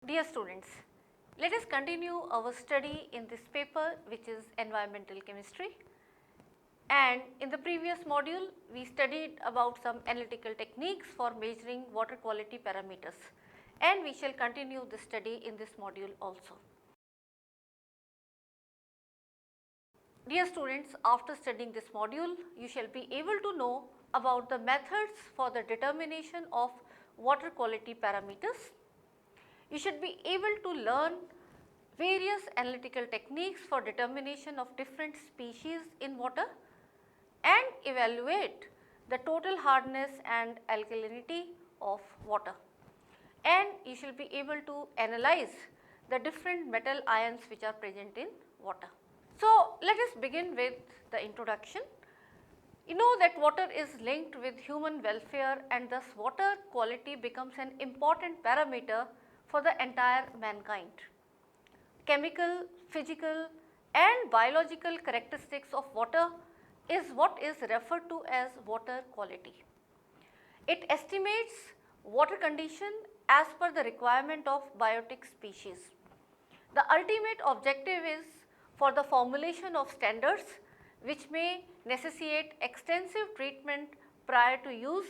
Dear students, let us continue our study in this paper, which is environmental chemistry. And in the previous module, we studied about some analytical techniques for measuring water quality parameters, and we shall continue the study in this module also. Dear students, after studying this module, you shall be able to know about the methods for the determination of water quality parameters. You should be able to learn various analytical techniques for determination of different species in water and evaluate the total hardness and alkalinity of water. And you shall be able to analyze the different metal ions which are present in water. So, let us begin with the introduction. You know that water is linked with human welfare, and thus water quality becomes an important parameter for the entire mankind. Chemical, physical and biological characteristics of water is what is referred to as water quality. It estimates water condition as per the requirement of biotic species. The ultimate objective is for the formulation of standards which may necessitate extensive treatment prior to use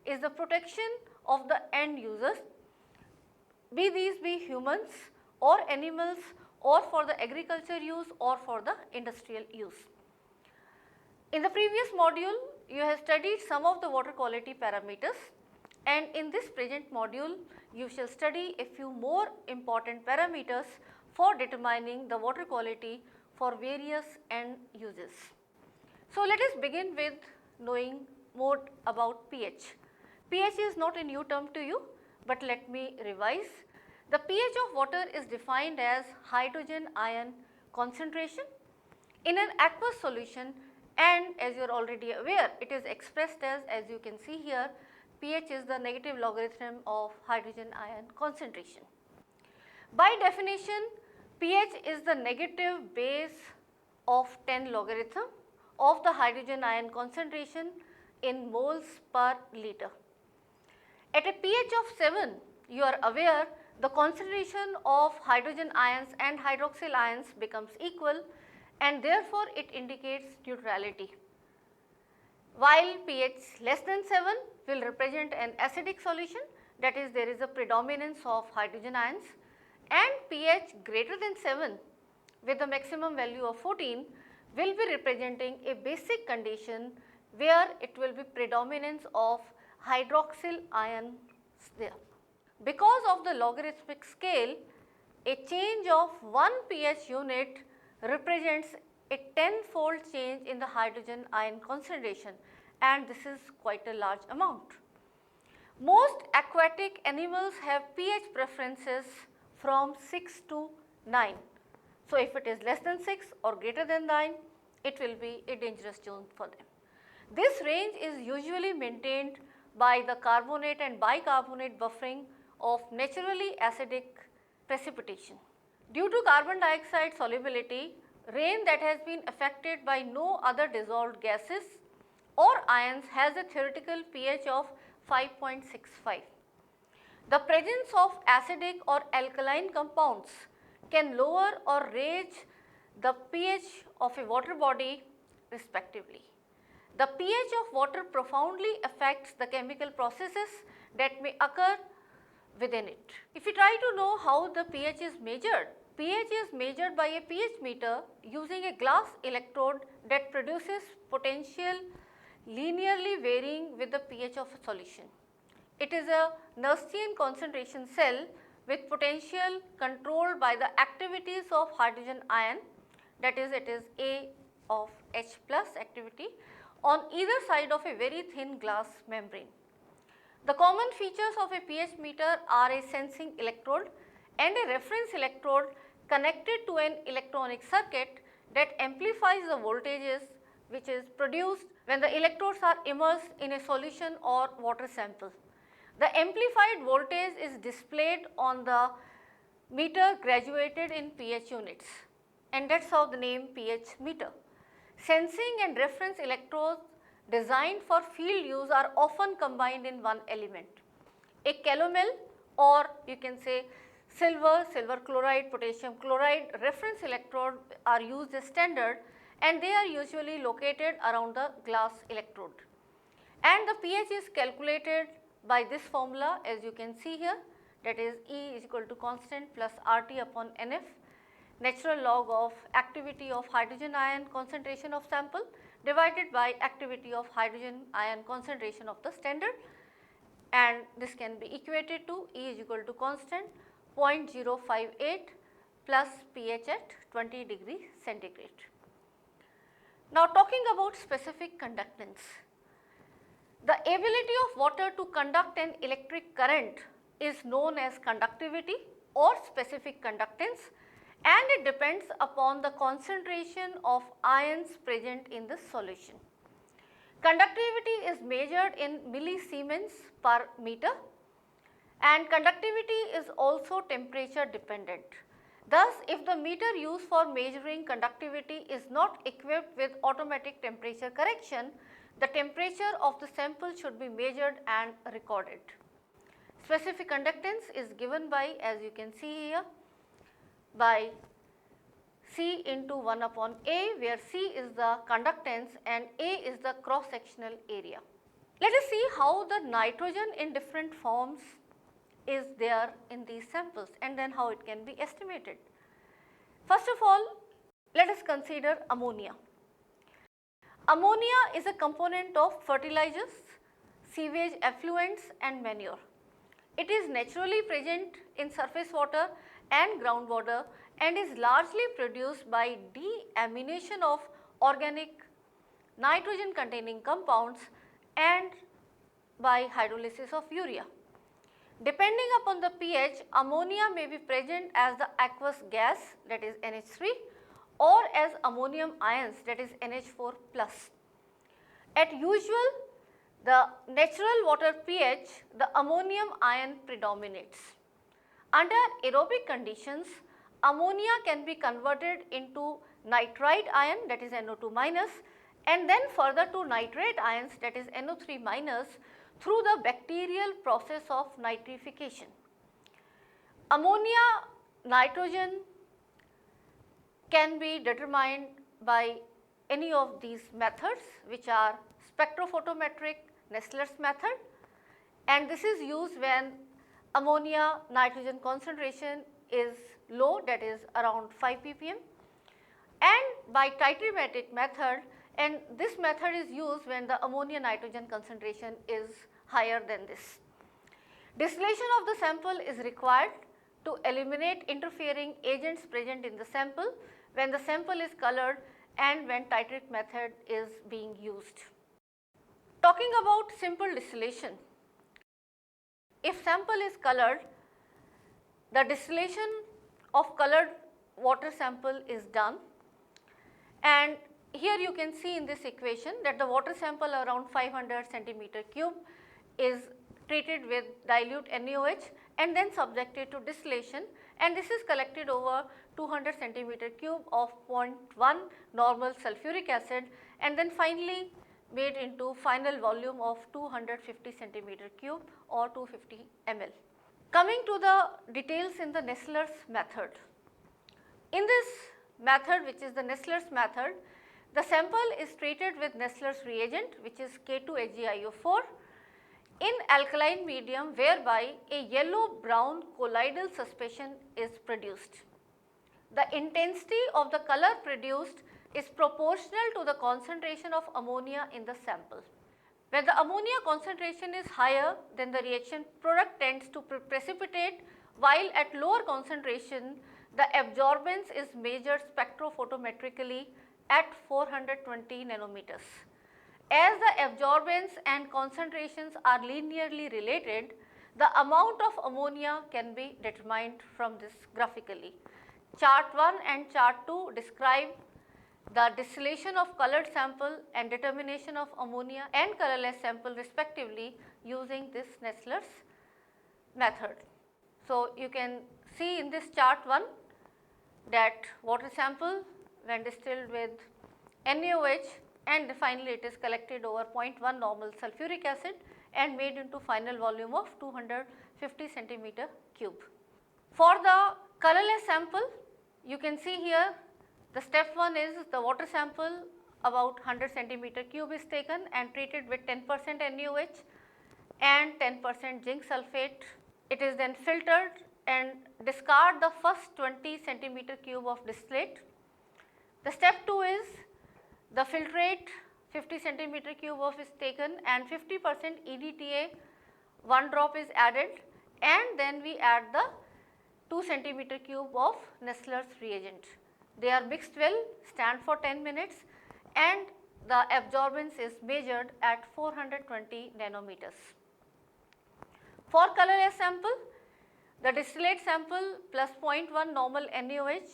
is the protection of the end users, be these be humans or animals or for the agriculture use or for the industrial use. In the previous module, you have studied some of the water quality parameters, and in this present module, you shall study a few more important parameters for determining the water quality for various end uses. So, let us begin with knowing more about pH. pH is not a new term to you, but let me revise. The pH of water is defined as hydrogen ion concentration in an aqueous solution, and as you are already aware, it is expressed as you can see here, pH is the negative logarithm of hydrogen ion concentration. By definition, pH is the negative base of 10 logarithm of the hydrogen ion concentration in moles per liter. At a pH of 7, you are aware the concentration of hydrogen ions and hydroxyl ions becomes equal, and therefore it indicates neutrality. While pH less than 7 will represent an acidic solution, that is, there is a predominance of hydrogen ions, and pH greater than 7 with a maximum value of 14 will be representing a basic condition where it will be predominance of hydroxyl ions there. Because of the logarithmic scale, a change of 1 pH unit represents a 10-fold change in the hydrogen ion concentration, and this is quite a large amount. Most aquatic animals have pH preferences from 6 to 9. So, if it is less than 6 or greater than 9, it will be a dangerous zone for them. This range is usually maintained by the carbonate and bicarbonate buffering of naturally acidic precipitation. Due to carbon dioxide solubility, rain that has been affected by no other dissolved gases or ions has a theoretical pH of 5.65. The presence of acidic or alkaline compounds can lower or raise the pH of a water body respectively. The pH of water profoundly affects the chemical processes that may occur within it. If you try to know how the pH is measured, pH is measured by a pH meter using a glass electrode that produces potential linearly varying with the pH of a solution. It is a Nernstian concentration cell with potential controlled by the activities of hydrogen ion, that is, it is A of H plus activity on either side of a very thin glass membrane. The common features of a pH meter are a sensing electrode and a reference electrode connected to an electronic circuit that amplifies the voltages which is produced when the electrodes are immersed in a solution or water sample. The amplified voltage is displayed on the meter graduated in pH units, and that is how the name pH meter. Sensing and reference electrodes designed for field use are often combined in one element. A calomel, or you can say silver, silver chloride, potassium chloride reference electrode are used as standard, and they are usually located around the glass electrode. And the pH is calculated by this formula, as you can see here, that is E is equal to constant plus RT upon NF, natural log of activity of hydrogen ion concentration of sample divided by activity of hydrogen ion concentration of the standard, and this can be equated to E is equal to constant 0.058 plus pH at 20 degree centigrade. Now, talking about specific conductance. The ability of water to conduct an electric current is known as conductivity or specific conductance, and it depends upon the concentration of ions present in the solution. Conductivity is measured in millisiemens per meter, and conductivity is also temperature dependent. Thus, if the meter used for measuring conductivity is not equipped with automatic temperature correction, the temperature of the sample should be measured and recorded. Specific conductance is given by, as you can see here, by C into 1 upon A, where C is the conductance and A is the cross sectional area. Let us see how the nitrogen in different forms is there in these samples, and then how it can be estimated. First of all, let us consider ammonia. Ammonia is a component of fertilizers, sewage effluents and manure. It is naturally present in surface water and groundwater and is largely produced by deamination of organic nitrogen containing compounds and by hydrolysis of urea. Depending upon the pH, ammonia may be present as the aqueous gas, that is NH3, or as ammonium ions, that is NH4 plus. At usual, the natural water pH, the ammonium ion predominates. Under aerobic conditions, ammonia can be converted into nitrite ion, that is NO2 minus, and then further to nitrate ions, that is NO3 minus, through the bacterial process of nitrification. Ammonia nitrogen can be determined by any of these methods, which are spectrophotometric Nessler's method, and this is used when ammonia nitrogen concentration is low, that is around 5 ppm, and by Titrimetric method, and this method is used when the ammonia nitrogen concentration is higher than this. Distillation of the sample is required to eliminate interfering agents present in the sample when the sample is colored and when Titric method is being used. Talking about simple distillation, if sample is colored, the distillation of colored water sample is done, and here you can see in this equation that the water sample around 500 centimeter cube is treated with dilute NaOH and then subjected to distillation, and this is collected over 200 centimeter cube of 0.1 normal sulfuric acid and then finally made into final volume of 250 centimeter cube or 250 ml. Coming to the details in the Nessler's method. In this method, which is the Nessler's method, the sample is treated with Nessler's reagent, which is K2HgIO4 in alkaline medium, whereby a yellow-brown colloidal suspension is produced. The intensity of the color produced is proportional to the concentration of ammonia in the sample. When the ammonia concentration is higher, then the reaction product tends to precipitate, while at lower concentration the absorbance is measured spectrophotometrically at 420 nanometers. As the absorbance and concentrations are linearly related, the amount of ammonia can be determined from this graphically. Chart 1 and chart 2 describe the distillation of colored sample and determination of ammonia and colorless sample respectively using this Nessler's method. So, you can see in this chart 1 that water sample when distilled with NaOH and finally it is collected over 0.1 normal sulfuric acid and made into final volume of 250 centimeter cube. For the colorless sample, you can see here the step 1 is the water sample about 100 centimeter cube is taken and treated with 10% NaOH and 10% zinc sulfate. It is then filtered and discard the first 20 centimeter cube of distillate. The step 2 is the filtrate 50 centimeter cube of is taken and 50% EDTA 1 drop is added, and then we add the 2 centimeter cube of Nessler's reagent. They are mixed well, stand for 10 minutes, and the absorbance is measured at 420 nanometers. For colorless sample, the distillate sample plus 0.1 normal NaOH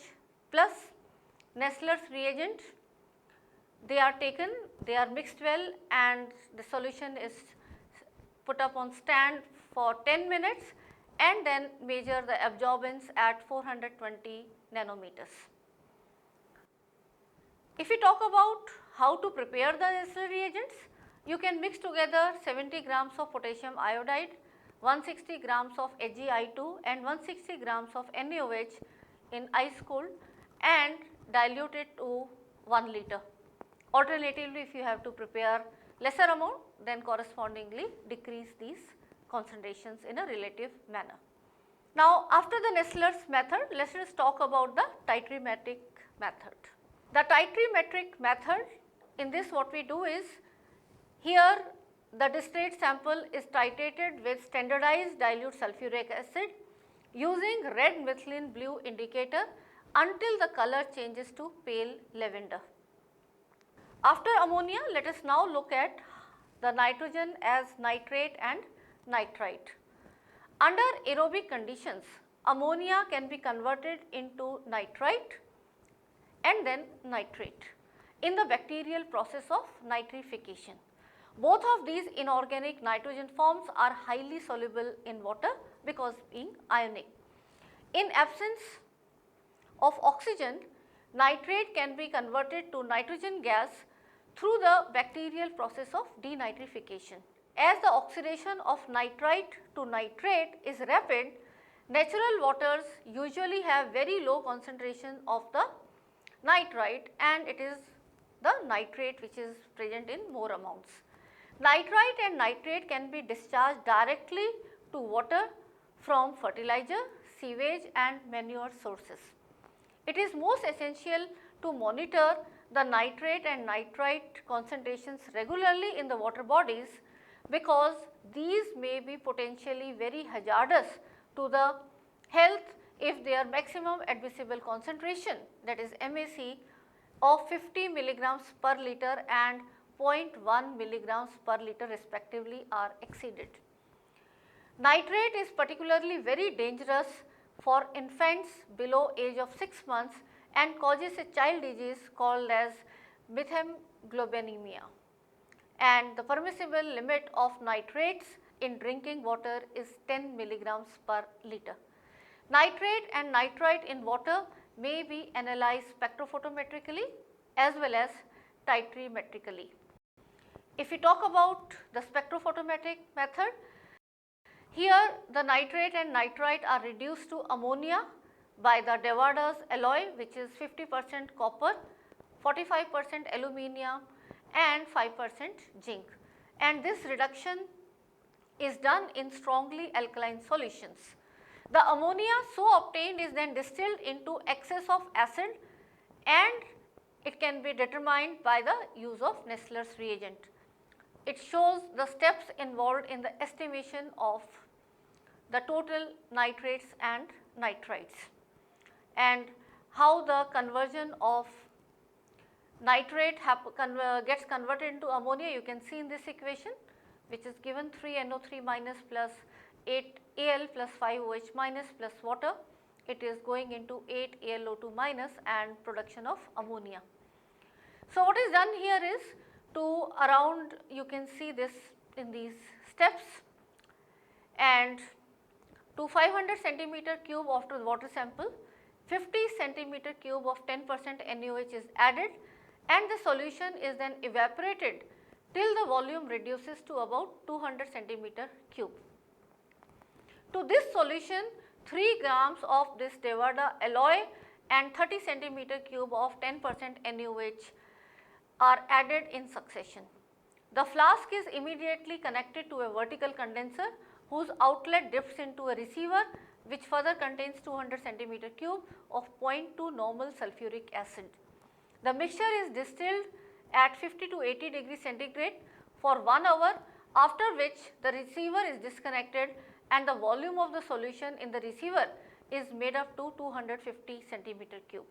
plus Nessler's reagent, they are taken, they are mixed well, and the solution is put up on stand for 10 minutes and then measure the absorbance at 420 nanometers. If we talk about how to prepare the Nessler reagents, you can mix together 70 grams of potassium iodide, 160 grams of AgI2 and 160 grams of NaOH in ice cold and dilute it to 1 liter. Alternatively, if you have to prepare lesser amount, then correspondingly decrease these concentrations in a relative manner. Now, after the Nessler's method, let us talk about the Titrimetric method. The Titrimetric method, in this what we do is, here the distillate sample is titrated with standardized dilute sulfuric acid using red methylene blue indicator until the color changes to pale lavender. After ammonia, let us now look at the nitrogen as nitrate and nitrite. Under aerobic conditions, ammonia can be converted into nitrite and then nitrate in the bacterial process of nitrification. Both of these inorganic nitrogen forms are highly soluble in water because being ionic. In absence of oxygen, nitrate can be converted to nitrogen gas through the bacterial process of denitrification. As the oxidation of nitrite to nitrate is rapid, natural waters usually have very low concentration of the nitrite, and it is the nitrate which is present in more amounts. Nitrite and nitrate can be discharged directly to water from fertilizer, sewage and manure sources. It is most essential to monitor the nitrate and nitrite concentrations regularly in the water bodies, because these may be potentially very hazardous to the health if their maximum admissible concentration, that is MAC, of 50 milligrams per liter and 0.1 milligrams per liter respectively are exceeded. Nitrate is particularly very dangerous for infants below age of 6 months and causes a child disease called as methemoglobinemia, and the permissible limit of nitrates in drinking water is 10 milligrams per liter. Nitrate and nitrite in water may be analyzed spectrophotometrically as well as titrimetrically. If we talk about the spectrophotometric method, here the nitrate and nitrite are reduced to ammonia by the Devada's alloy, which is 50% copper, 45% aluminium and 5% zinc, and this reduction is done in strongly alkaline solutions. The ammonia so obtained is then distilled into excess of acid, and it can be determined by the use of Nessler's reagent. It shows the steps involved in the estimation of the total nitrates and nitrites, and how the conversion of nitrate gets converted into ammonia. You can see in this equation, which is given 3NO3 minus plus 8Al plus 5OH minus plus water. It is going into 8AlO2 minus and production of ammonia. So, what is done here is to around, you can see this in these steps, and to 500 centimeter cube of the water sample, 50 centimeter cube of 10% NaOH is added, and the solution is then evaporated till the volume reduces to about 200 centimeter cube. To this solution, 3 grams of this Devada alloy and 30 centimeter cube of 10% NaOH are added in succession. The flask is immediately connected to a vertical condenser whose outlet dips into a receiver which further contains 200 centimeter cube of 0.2 normal sulfuric acid. The mixture is distilled at 50 to 80 degrees centigrade for 1 hour, after which the receiver is disconnected and the volume of the solution in the receiver is made up to 250 centimeter cube.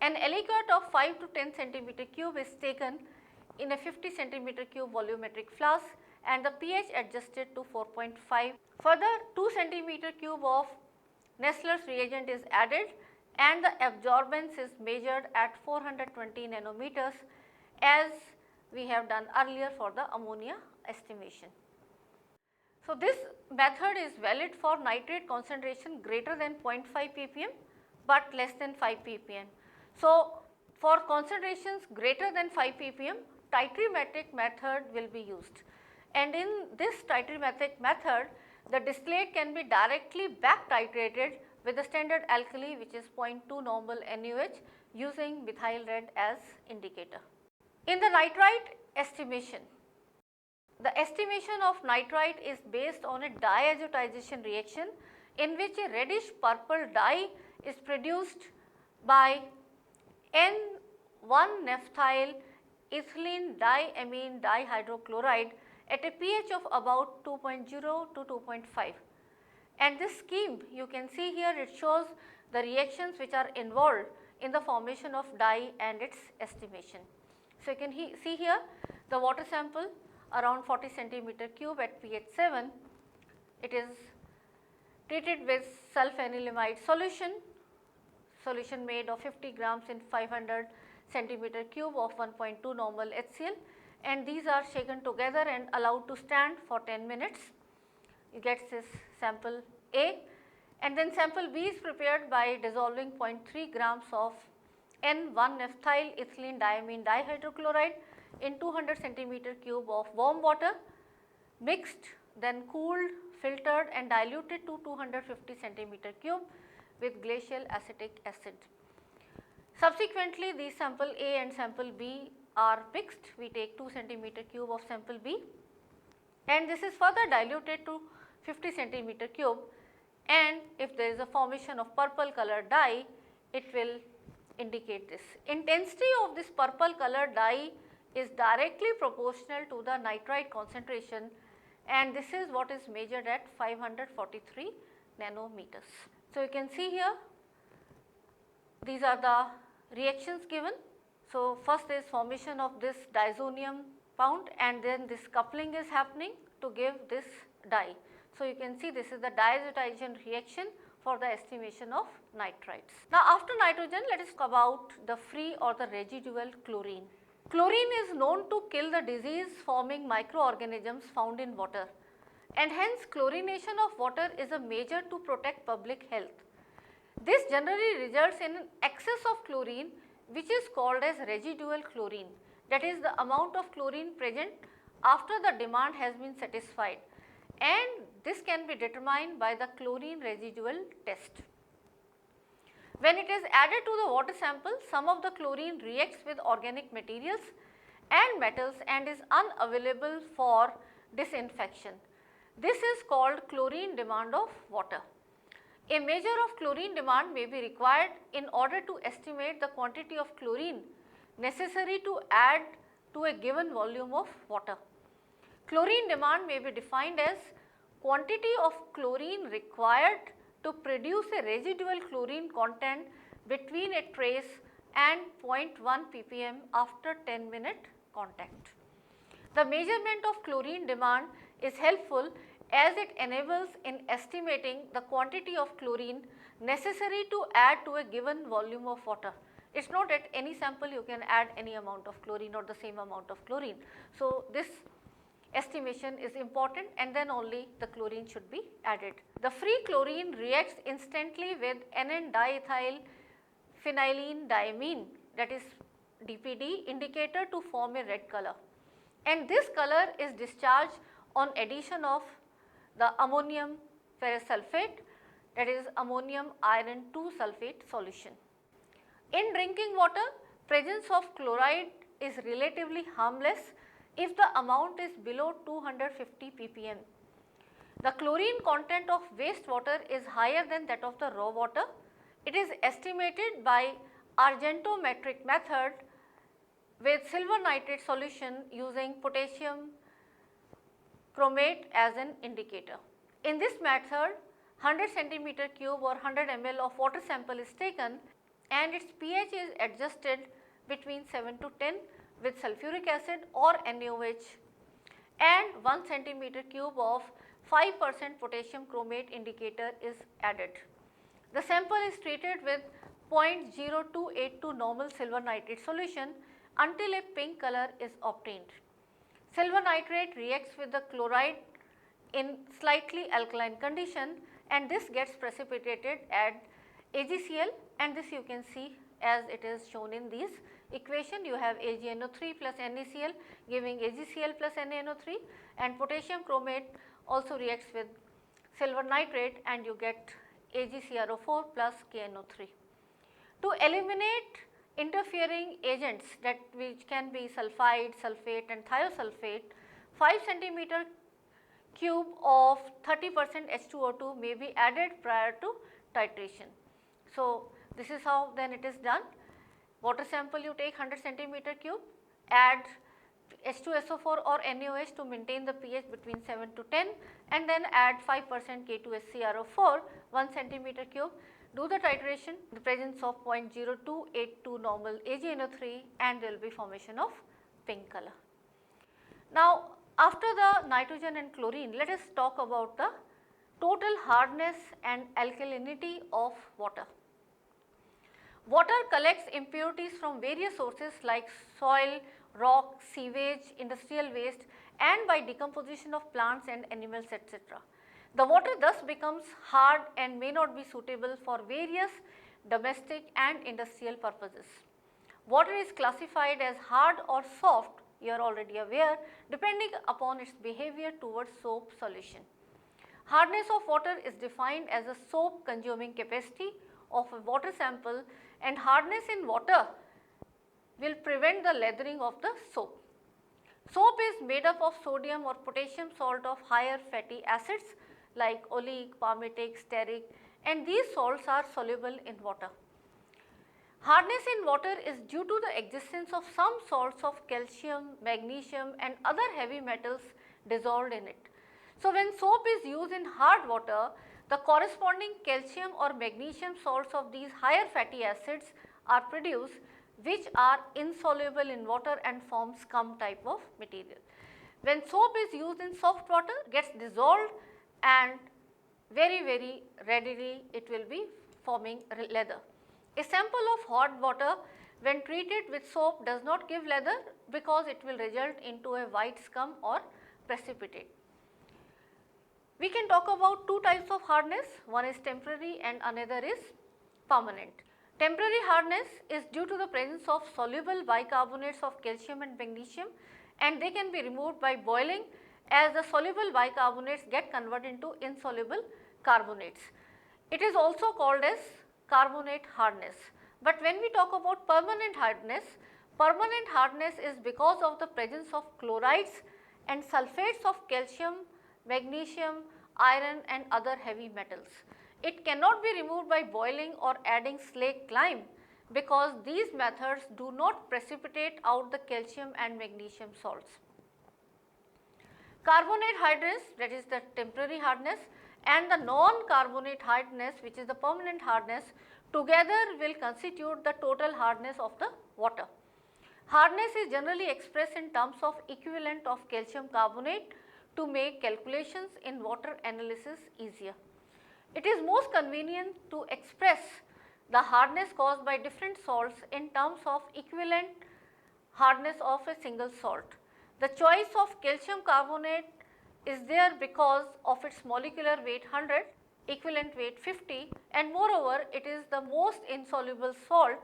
An aliquot of 5 to 10 centimeter cube is taken in a 50 centimeter cube volumetric flask and the pH adjusted to 4.5. Further, 2 centimeter cube of Nessler's reagent is added and the absorbance is measured at 420 nanometers as we have done earlier for the ammonia estimation. So, this method is valid for nitrate concentration greater than 0.5 ppm but less than 5 ppm. So, for concentrations greater than 5 ppm, Titrimetric method will be used, and in this Titrimetric method the distillate can be directly back titrated with the standard alkali which is 0.2 normal NaOH using methyl red as indicator. In the nitrite estimation, the estimation of nitrite is based on a diazotization reaction in which a reddish purple dye is produced by N1-naphthyl ethylene diamine dihydrochloride at a pH of about 2.0 to 2.5. And this scheme you can see here, it shows the reactions which are involved in the formation of dye and its estimation. So, you can see here the water sample around 40 centimeter cube at pH 7, it is treated with sulfanilamide solution made of 50 grams in 500 centimeter cube of 1.2 normal HCl, and these are shaken together and allowed to stand for 10 minutes. You get this sample A, and then sample B is prepared by dissolving 0.3 grams of N1-naphthyl ethylene diamine dihydrochloride in 200 centimeter cube of warm water, mixed, then cooled, filtered and diluted to 250 centimeter cube with glacial acetic acid. Subsequently, these sample A and sample B are mixed. We take 2 centimeter cube of sample B and this is further diluted to 50 centimeter cube, and if there is a formation of purple color dye, it will indicate this. Intensity of this purple color dye is directly proportional to the nitrite concentration, and this is what is measured at 543 nanometers. So, you can see here these are the reactions given. So, first there is formation of this diazonium bound and then this coupling is happening to give this dye. So, you can see this is the diazotization reaction for the estimation of nitrites. Now, after nitrogen, let us talk about the free or the residual chlorine. Chlorine is known to kill the disease forming microorganisms found in water, and hence chlorination of water is a measure to protect public health. This generally results in an excess of chlorine which is called as residual chlorine, that is the amount of chlorine present after the demand has been satisfied, and this can be determined by the chlorine residual test. When it is added to the water sample, some of the chlorine reacts with organic materials and metals and is unavailable for disinfection. This is called chlorine demand of water. A measure of chlorine demand may be required in order to estimate the quantity of chlorine necessary to add to a given volume of water. Chlorine demand may be defined as quantity of chlorine required to produce a residual chlorine content between a trace and 0.1 ppm after 10-minute contact. The measurement of chlorine demand is helpful as it enables in estimating the quantity of chlorine necessary to add to a given volume of water. It is not at any sample you can add any amount of chlorine or the same amount of chlorine. So, this estimation is important and then only the chlorine should be added. The free chlorine reacts instantly with NN-diethyl phenylene diamine, that is DPD indicator, to form a red color, and this color is discharged on addition of the ammonium ferrous sulfate that is ammonium iron 2 sulfate solution. In drinking water, presence of chloride is relatively harmless if the amount is below 250 ppm. The chlorine content of wastewater is higher than that of the raw water. It is estimated by Argentometric method with silver nitrate solution using potassium chromate as an indicator. In this method, 100 centimeter cube or 100 ml of water sample is taken and its pH is adjusted between 7 to 10 with sulfuric acid or NaOH, and 1 centimeter cube of 5% potassium chromate indicator is added. The sample is treated with 0.0282 normal silver nitrate solution until a pink color is obtained. Silver nitrate reacts with the chloride in slightly alkaline condition and this gets precipitated at AgCl, and this you can see as it is shown in these equation. You have AgNO3 plus NaCl giving AgCl plus NaNO3, and potassium chromate also reacts with silver nitrate and you get AgCrO4 plus KNO3. To eliminate interfering agents that which can be sulfide, sulfate and thiosulfate, 5 centimeter cube of 30% H2O2 may be added prior to titration. So, this is how then it is done. Water sample you take 100 centimeter cube, add H2SO4 or NaOH to maintain the pH between 7 to 10 and then add 5% K2SCrO4 1 centimeter cube. Do the titration in the presence of 0.0282 normal AgNO3 and there will be formation of pink color. Now, after the nitrogen and chlorine, let us talk about the total hardness and alkalinity of water. Water collects impurities from various sources like soil, rock, sewage, industrial waste and by decomposition of plants and animals, etc. The water thus becomes hard and may not be suitable for various domestic and industrial purposes. Water is classified as hard or soft, you are already aware, depending upon its behavior towards soap solution. Hardness of water is defined as a soap consuming capacity of a water sample, and hardness in water will prevent the lathering of the soap. Soap is made up of sodium or potassium salt of higher fatty acids like oleic, palmitic, stearic, and these salts are soluble in water. Hardness in water is due to the existence of some salts of calcium, magnesium and other heavy metals dissolved in it. So, when soap is used in hard water, the corresponding calcium or magnesium salts of these higher fatty acids are produced, which are insoluble in water and form scum type of material. When soap is used in soft water, gets dissolved and very readily it will be forming leather. A sample of hot water when treated with soap does not give leather because it will result into a white scum or precipitate. We can talk about two types of hardness, one is temporary and another is permanent. Temporary hardness is due to the presence of soluble bicarbonates of calcium and magnesium, and they can be removed by boiling as the soluble bicarbonates get converted into insoluble carbonates. It is also called as carbonate hardness. But when we talk about permanent hardness is because of the presence of chlorides and sulfates of calcium, magnesium, iron and other heavy metals. It cannot be removed by boiling or adding slaked lime because these methods do not precipitate out the calcium and magnesium salts. Carbonate hardness, that is the temporary hardness, and the non-carbonate hardness, which is the permanent hardness, together will constitute the total hardness of the water. Hardness is generally expressed in terms of equivalent of calcium carbonate to make calculations in water analysis easier. It is most convenient to express the hardness caused by different salts in terms of equivalent hardness of a single salt. The choice of calcium carbonate is there because of its molecular weight 100, equivalent weight 50, and moreover it is the most insoluble salt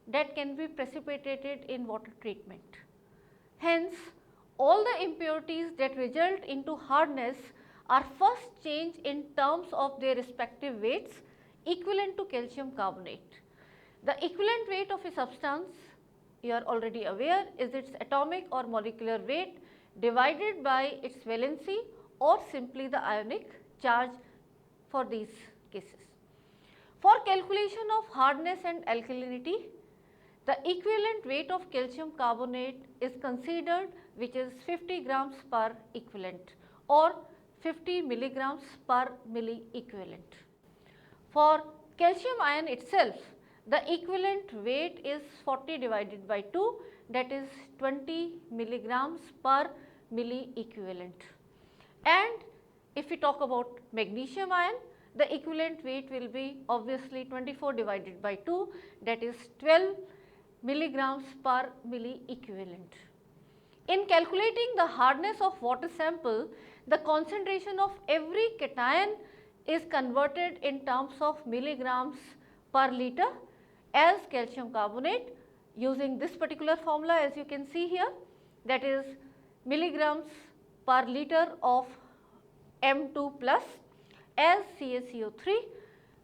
that can be precipitated in water treatment. Hence, all the impurities that result into hardness are first changed in terms of their respective weights equivalent to calcium carbonate. The equivalent weight of a substance, you are already aware, is its atomic or molecular weight divided by its valency or simply the ionic charge for these cases. For calculation of hardness and alkalinity, the equivalent weight of calcium carbonate is considered, which is 50 grams per equivalent or 50 milligrams per milli equivalent. For calcium ion itself, the equivalent weight is 40 divided by 2, that is 20 milligrams per milli equivalent. And if we talk about magnesium ion, the equivalent weight will be obviously 24 divided by 2, that is 12 milligrams per milli equivalent. In calculating the hardness of water sample, the concentration of every cation is converted in terms of milligrams per liter as calcium carbonate using this particular formula, as you can see here, that is milligrams per liter of M2 plus as CaCO3,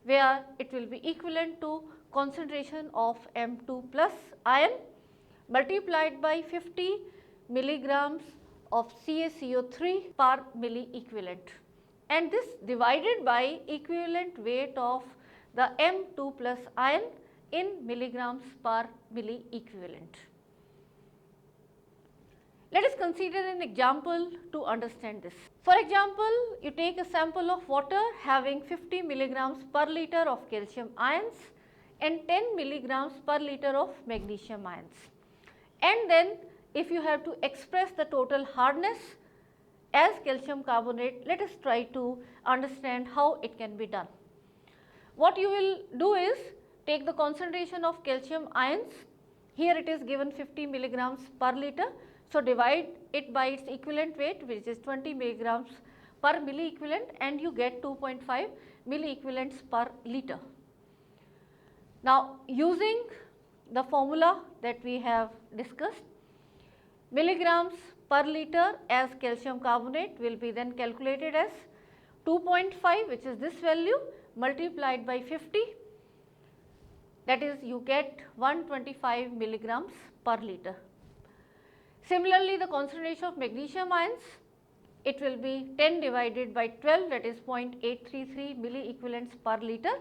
where it will be equivalent to concentration of M2 plus ion multiplied by 50 milligrams of CaCO3 per milli equivalent, and this divided by equivalent weight of the M2 plus ion in milligrams per milli equivalent. Let us consider an example to understand this. For example, you take a sample of water having 50 milligrams per liter of calcium ions and 10 milligrams per liter of magnesium ions. And then if you have to express the total hardness as calcium carbonate, let us try to understand how it can be done. What you will do is take the concentration of calcium ions, here it is given 50 milligrams per liter. So, divide it by its equivalent weight, which is 20 milligrams per milli equivalent, and you get 2.5 milli equivalents per liter. Now, using the formula that we have discussed, milligrams per liter as calcium carbonate will be then calculated as 2.5, which is this value, multiplied by 50, that is you get 125 milligrams per liter. Similarly, the concentration of magnesium ions, it will be 10 divided by 12, that is 0.833 milli equivalents per liter,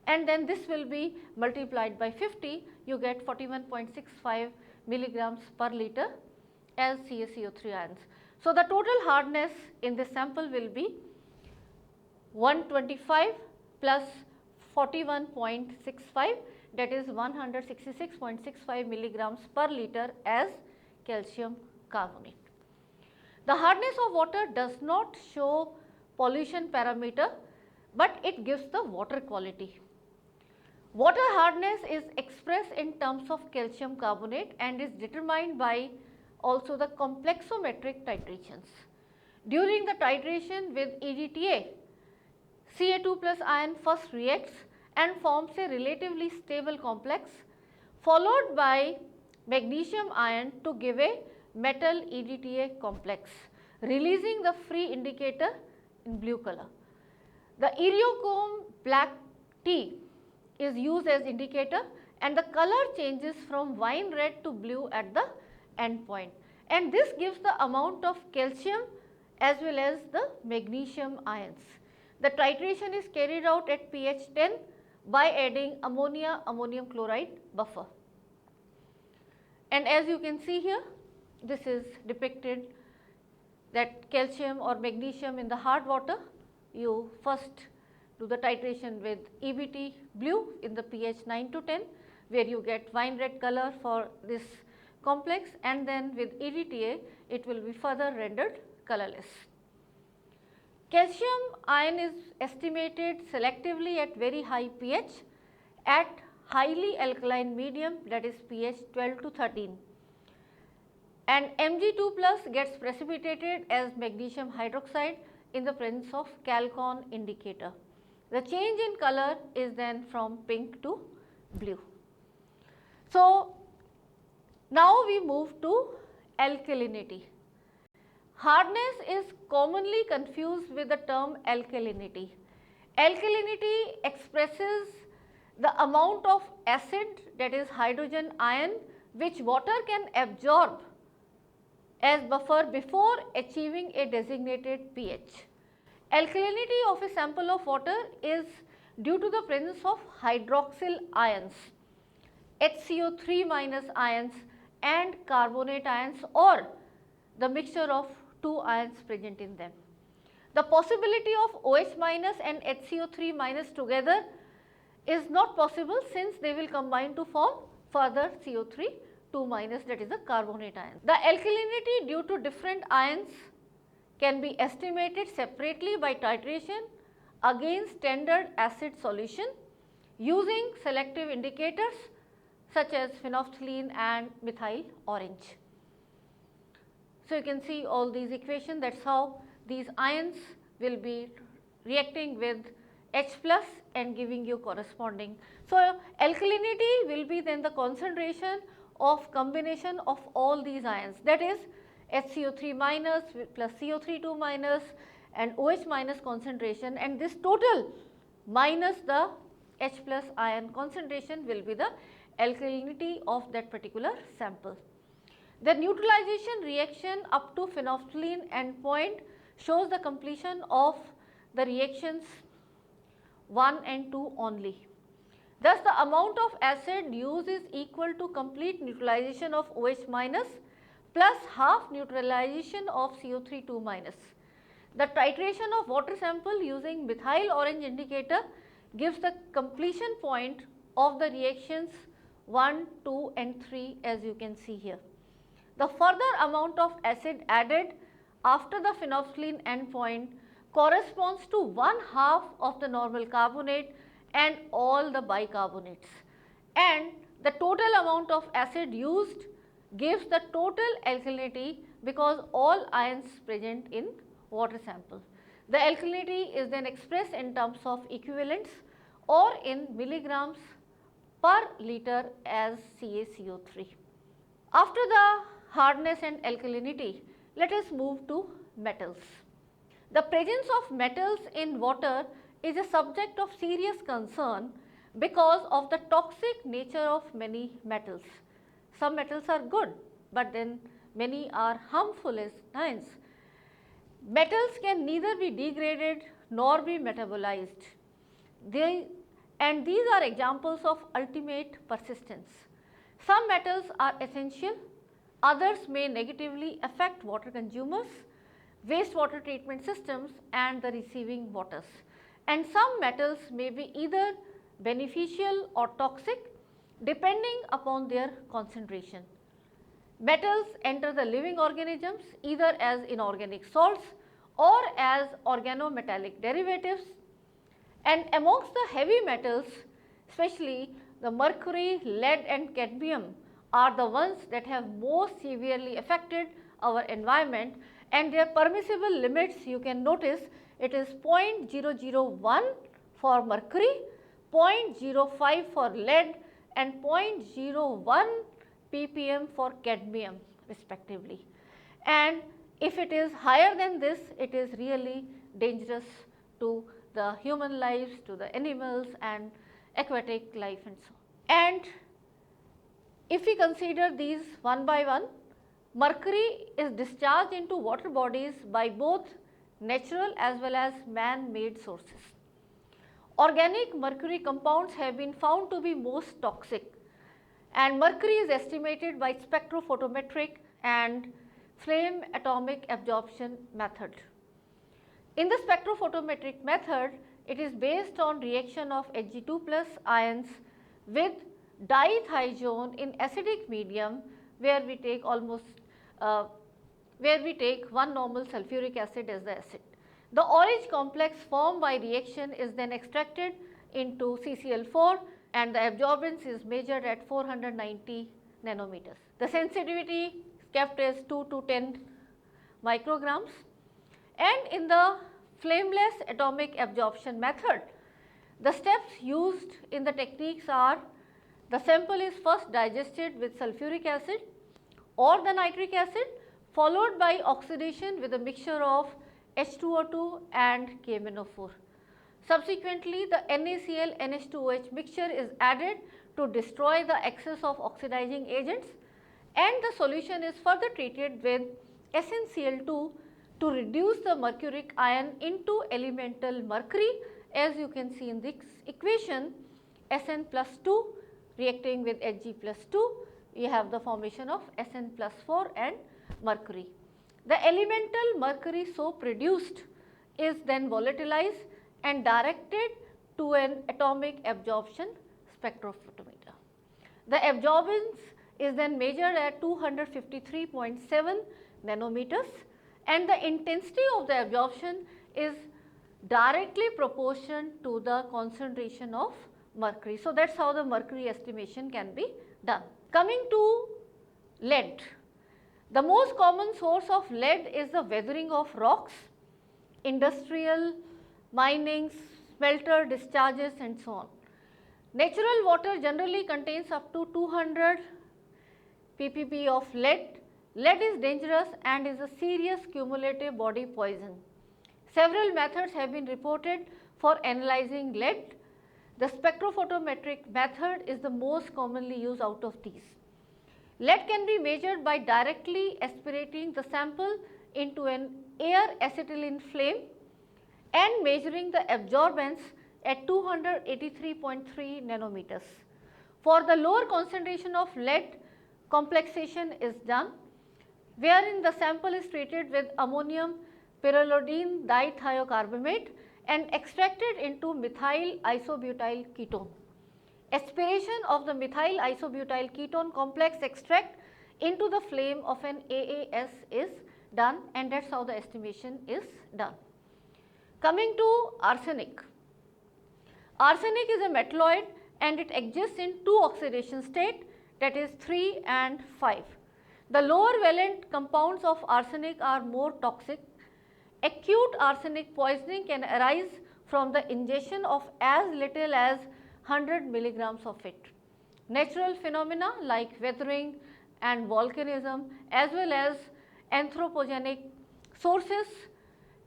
and then this will be multiplied by 50, you get 41.65 milligrams per liter as CaCO3 ions. So, the total hardness in this sample will be 125 plus 41.65, that is 166.65 milligrams per liter as calcium carbonate. The hardness of water does not show pollution parameter, but it gives the water quality. Water hardness is expressed in terms of calcium carbonate and is determined by also the complexometric titrations. During the titration with EDTA, Ca2 plus ion first reacts and forms a relatively stable complex, followed by magnesium ion to give a metal EDTA complex, releasing the free indicator in blue color. The Eriochrome black tea is used as indicator and the color changes from wine red to blue at the end point, and this gives the amount of calcium as well as the magnesium ions. The titration is carried out at pH 10 by adding ammonia ammonium chloride buffer. And as you can see here, this is depicted that calcium or magnesium in the hard water, you first do the titration with EBT blue in the pH 9 to 10, where you get wine red color for this complex, and then with EDTA it will be further rendered colorless. Calcium ion is estimated selectively at very high pH at highly alkaline medium, that is pH 12 to 13, and Mg2 plus gets precipitated as magnesium hydroxide in the presence of chalcone indicator. The change in color is then from pink to blue. So, now we move to alkalinity. Hardness is commonly confused with the term alkalinity. Alkalinity expresses the amount of acid, that is hydrogen ion, which water can absorb as buffer before achieving a designated pH. Alkalinity of a sample of water is due to the presence of hydroxyl ions, HCO3 minus ions and carbonate ions, or the mixture of two ions present in them. The possibility of OH minus and HCO3 minus together is not possible, since they will combine to form further CO3 2 minus, that is the carbonate ion. The alkalinity due to different ions can be estimated separately by titration against standard acid solution using selective indicators such as phenolphthalein and methyl orange. So, you can see all these equations, that is how these ions will be reacting with H plus and giving you corresponding. So, alkalinity will be then the concentration of combination of all these ions, that is HCO3 minus plus CO3 2 minus and OH minus concentration, and this total minus the H plus ion concentration will be the alkalinity of that particular sample. The neutralization reaction up to phenolphthalein endpoint shows the completion of the reactions 1 and 2 only. Thus, the amount of acid used is equal to complete neutralization of OH minus plus half neutralization of CO3 2 minus. The titration of water sample using methyl orange indicator gives the completion point of the reactions 1, 2 and 3, as you can see here. The further amount of acid added after the phenolphthalein endpoint corresponds to 1/2 of the normal carbonate and all the bicarbonates, and the total amount of acid used gives the total alkalinity because all ions present in water sample. The alkalinity is then expressed in terms of equivalents or in milligrams per liter as CaCO3. After the hardness and alkalinity, let us move to metals. The presence of metals in water is a subject of serious concern because of the toxic nature of many metals. Some metals are good, but then many are harmful as times. Metals can neither be degraded nor be metabolized. And these are examples of ultimate persistence. Some metals are essential, others may negatively affect water consumers, wastewater treatment systems and the receiving waters. And some metals may be either beneficial or toxic depending upon their concentration. Metals enter the living organisms either as inorganic salts or as organometallic derivatives, and amongst the heavy metals, especially the mercury, lead and cadmium are the ones that have most severely affected our environment, and their permissible limits you can notice it is 0.001 for mercury, 0.05 for lead and 0.01 ppm for cadmium respectively. And if it is higher than this, it is really dangerous to the human lives, to the animals and aquatic life and so on. And if we consider these one by one, mercury is discharged into water bodies by both natural as well as man-made sources. Organic mercury compounds have been found to be most toxic, and mercury is estimated by spectrophotometric and flame atomic absorption method. In the spectrophotometric method, it is based on reaction of Hg2 plus ions with dithizone in acidic medium, where we take one normal sulfuric acid as the acid. The orange complex formed by reaction is then extracted into CCl4 and the absorbance is measured at 490 nanometers. The sensitivity kept as 2 to 10 micrograms, and in the flameless atomic absorption method, the steps used in the techniques are: the sample is first digested with sulfuric acid or the nitric acid followed by oxidation with a mixture of H2O2 and KMnO4. Subsequently, the NaCl NH2OH mixture is added to destroy the excess of oxidizing agents, and the solution is further treated with SnCl2 to reduce the mercuric ion into elemental mercury. As you can see in this equation, Sn plus 2 reacting with Hg plus 2, we have the formation of Sn plus 4 and mercury. The elemental mercury so produced is then volatilized and directed to an atomic absorption spectrophotometer. The absorbance is then measured at 253.7 nanometers, and the intensity of the absorption is directly proportional to the concentration of mercury. So, that is how the mercury estimation can be done. Coming to lead, the most common source of lead is the weathering of rocks, industrial, mining, smelter discharges and so on. Natural water generally contains up to 200 ppb of lead. Lead is dangerous and is a serious cumulative body poison. Several methods have been reported for analyzing lead. The spectrophotometric method is the most commonly used out of these. Lead can be measured by directly aspirating the sample into an air acetylene flame and measuring the absorbance at 283.3 nanometers. For the lower concentration of lead, complexation is done, wherein the sample is treated with ammonium pyrrolidine dithiocarbamate and extracted into methyl isobutyl ketone. Aspiration of the methyl isobutyl ketone complex extract into the flame of an AAS is done, and that is how the estimation is done. Coming to arsenic. Arsenic is a metalloid and it exists in two oxidation states, that is 3 and 5. The lower valent compounds of arsenic are more toxic. Acute arsenic poisoning can arise from the ingestion of as little as 100 milligrams of it. Natural phenomena like weathering and volcanism as well as anthropogenic sources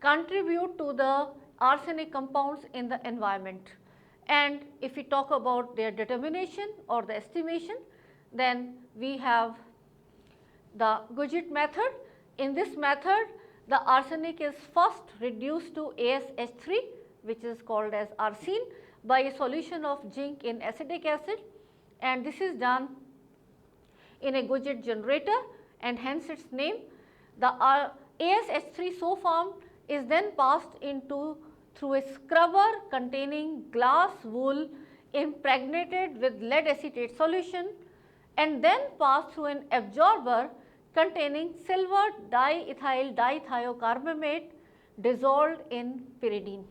contribute to the arsenic compounds in the environment. And if we talk about their determination or the estimation, then we have the Gudget method. In this method, the arsenic is first reduced to AsH3, which is called as arsine, by a solution of zinc in acetic acid, and this is done in a Gudget generator, and hence its name. The AsH3 so formed is then passed into through a scrubber containing glass wool impregnated with lead acetate solution, and then passed through an absorber containing silver diethyl dithiocarbamate dissolved in pyridine.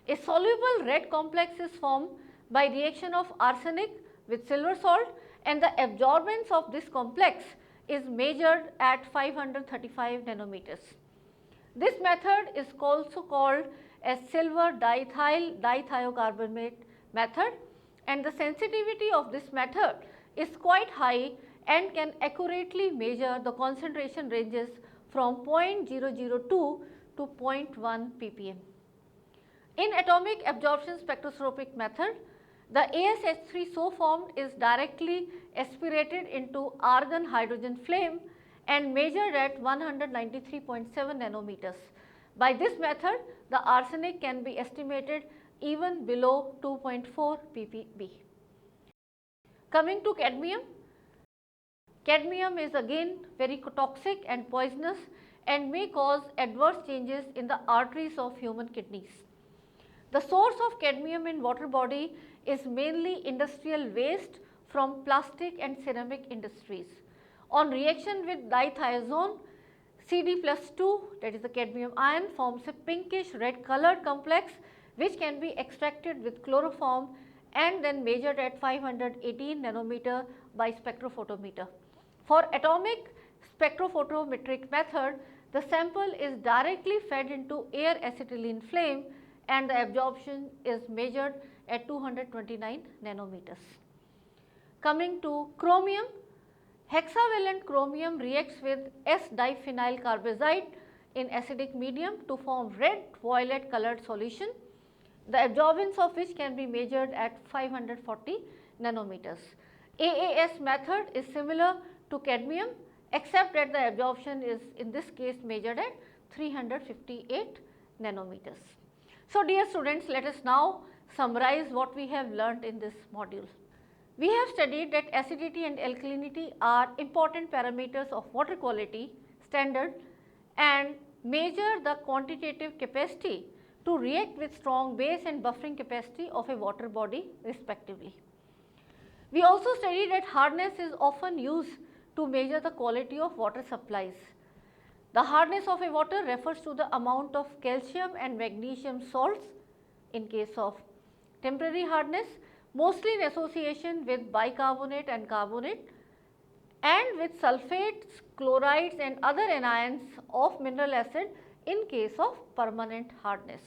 A soluble red complex is formed by reaction of arsenic with silver salt, and the absorbance of this complex is measured at 535 nanometers. This method is also called as silver diethyl dithiocarbamate method, and the sensitivity of this method is quite high and can accurately measure the concentration ranges from 0.002 to 0.1 ppm. In atomic absorption spectroscopic method, the AsH3 so formed is directly aspirated into argon hydrogen flame and measured at 193.7 nanometers. By this method, the arsenic can be estimated even below 2.4 ppb. Coming to cadmium. Cadmium is again very toxic and poisonous and may cause adverse changes in the arteries of human kidneys. The source of cadmium in water body is mainly industrial waste from plastic and ceramic industries. On reaction with dithiazone, Cd plus 2, that is the cadmium ion, forms a pinkish red colored complex which can be extracted with chloroform and then measured at 518 nanometer by spectrophotometer. For atomic spectrophotometric method, the sample is directly fed into air acetylene flame and the absorption is measured at 229 nanometers. Coming to chromium, Hexavalent chromium reacts with S-diphenyl carbazide in acidic medium to form red violet colored solution, the absorbance of which can be measured at 540 nanometers. AAS method is similar to cadmium except that the absorption is in this case measured at 358 nanometers. So, dear students, let us now summarize what we have learnt in this module. We have studied that acidity and alkalinity are important parameters of water quality standard and measure the quantitative capacity to react with strong base and buffering capacity of a water body respectively. We also studied that hardness is often used to measure the quality of water supplies. The hardness of a water refers to the amount of calcium and magnesium salts in case of temporary hardness, mostly in association with bicarbonate and carbonate, and with sulfates, chlorides and other anions of mineral acid in case of permanent hardness.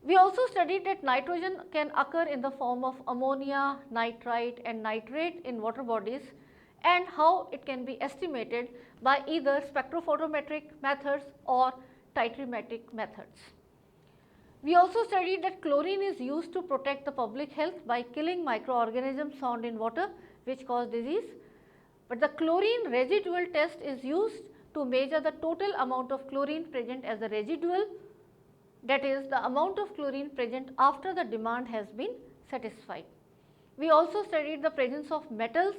We also studied that nitrogen can occur in the form of ammonia, nitrite and nitrate in water bodies and how it can be estimated by either spectrophotometric methods or titrimetric methods. We also studied that chlorine is used to protect the public health by killing microorganisms found in water which cause disease, but the chlorine residual test is used to measure the total amount of chlorine present as a residual, that is the amount of chlorine present after the demand has been satisfied. We also studied the presence of metals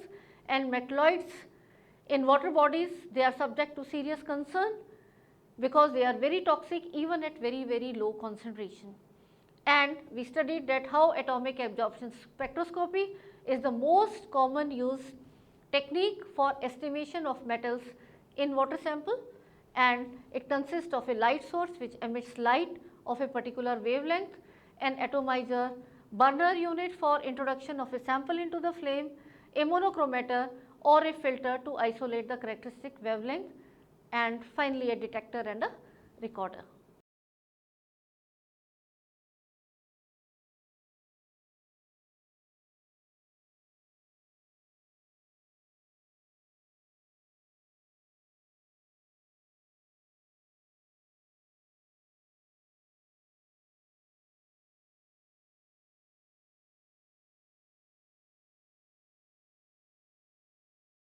and metalloids in water bodies. They are subject to serious concern because they are very toxic even at very low concentration. And we studied that how atomic absorption spectroscopy is the most common used technique for estimation of metals in water sample, and it consists of a light source which emits light of a particular wavelength, an atomizer, burner unit for introduction of a sample into the flame, a monochromator or a filter to isolate the characteristic wavelength, and finally a detector and a recorder.